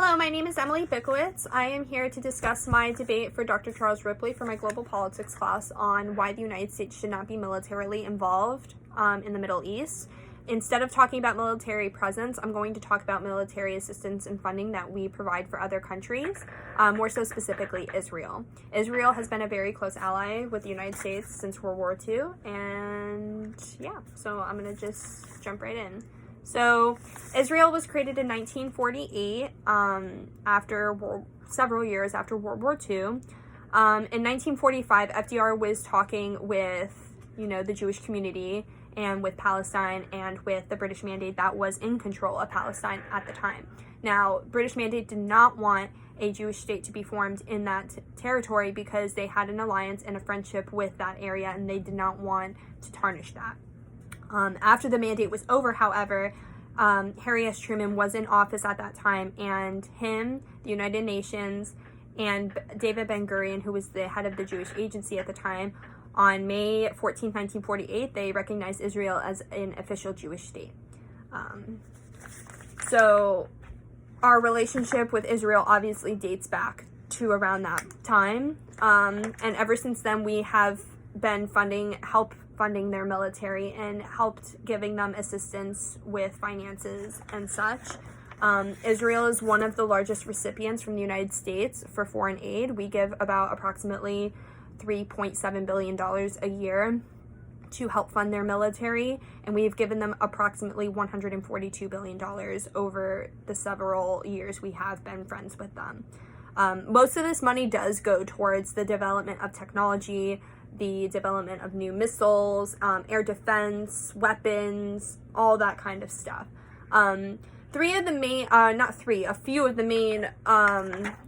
Hello, my name is Emily Bikowitz. I am here to discuss my debate for Dr. Charles Ripley for my global politics class on why the United States should not be militarily involved in the Middle East. Instead of talking about military presence, I'm going to talk about military assistance and funding that we provide for other countries, more so specifically Israel. Israel has been a very close ally with the United States since World War II, and yeah, so I'm going to just jump right in. So Israel was created in 1948 several years after World War II. In 1945, FDR was talking with, the Jewish community and with Palestine and with the British Mandate that was in control of Palestine at the time. Now, British Mandate did not want a Jewish state to be formed in that territory because they had an alliance and a friendship with that area, and they did not want to tarnish that. After the mandate was over, however, Harry S. Truman was in office at that time, and him, the United Nations, and David Ben-Gurion, who was the head of the Jewish Agency at the time, on May 14, 1948, they recognized Israel as an official Jewish state. So our relationship with Israel obviously dates back to around that time, and ever since then we have been funding their military and helped giving them assistance with finances and such. Israel is one of the largest recipients from the United States for foreign aid. We give about approximately $3.7 billion a year to help fund their military, and we've given them approximately $142 billion over the several years we have been friends with them. Most of this money does go towards the development of technology, the development of new missiles, air defense, weapons, all that kind of stuff. A few of the main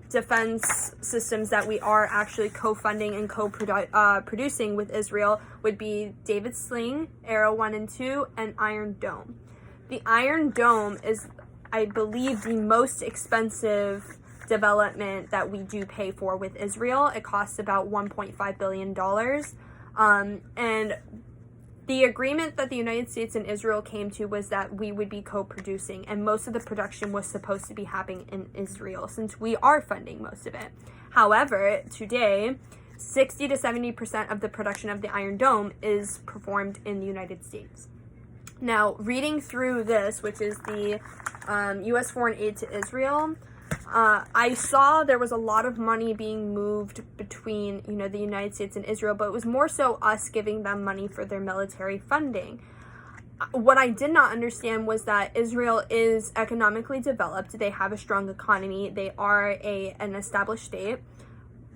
defense systems that we are actually co-funding and co-producing with Israel would be David's Sling, Arrow 1 and 2, and Iron Dome. The Iron Dome is, I believe, the most expensive development that we do pay for with Israel. It costs about $1.5 billion. And the agreement that the United States and Israel came to was that we would be co-producing, and most of the production was supposed to be happening in Israel since we are funding most of it. However, today, 60 to 70% of the production of the Iron Dome is performed in the United States. Now, reading through this, which is the U.S. foreign aid to Israel, I saw there was a lot of money being moved between, the United States and Israel, but it was more so us giving them money for their military funding. What I did not understand was that Israel is economically developed. They have a strong economy. They are an established state.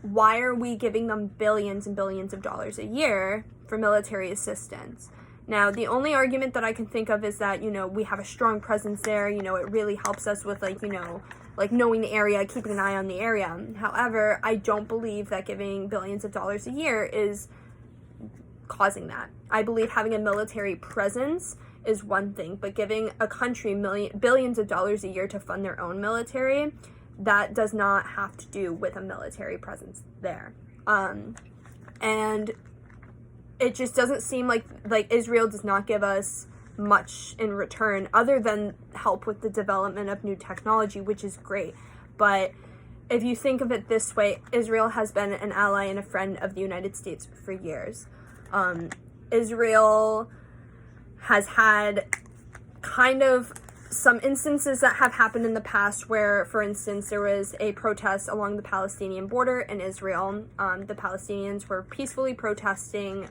Why are we giving them billions and billions of dollars a year for military assistance? Now, the only argument that I can think of is that, we have a strong presence there. It really helps us with, knowing the area, keeping an eye on the area. However, I don't believe that giving billions of dollars a year is causing that. I believe having a military presence is one thing, but giving a country billions of dollars a year to fund their own military, that does not have to do with a military presence there. And it just doesn't seem like Israel does not give us much in return other than help with the development of new technology, which is great. But if you think of it this way, Israel has been an ally and a friend of the United States for years. Israel has had kind of some instances that have happened in the past where, for instance, there was a protest along the Palestinian border in Israel. The Palestinians were peacefully protesting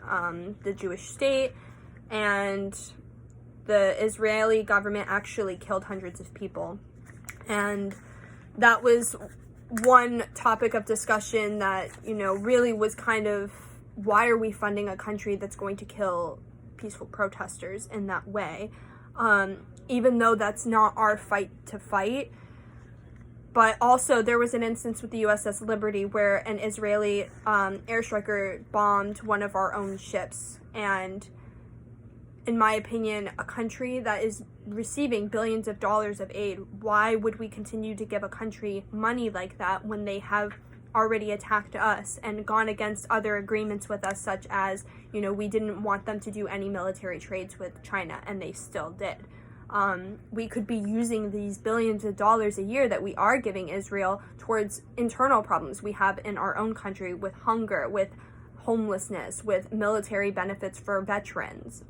the Jewish state, and the Israeli government actually killed hundreds of people. And that was one topic of discussion that, really was kind of, why are we funding a country that's going to kill peaceful protesters in that way? Even though that's not our fight to fight. But also there was an instance with the USS Liberty where an Israeli airstriker bombed one of our own ships. And in my opinion, a country that is receiving billions of dollars of aid, why would we continue to give a country money like that when they have already attacked us and gone against other agreements with us, such as, we didn't want them to do any military trades with China, and they still did. We could be using these billions of dollars a year that we are giving Israel towards internal problems we have in our own country, with hunger, with homelessness, with military benefits for veterans,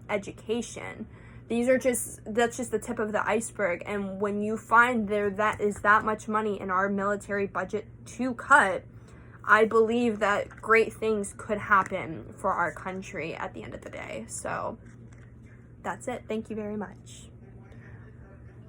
education. That's just the tip of the iceberg. And when you find that is that much money in our military budget to cut, I believe that great things could happen for our country at the end of the day. So that's it. Thank you very much.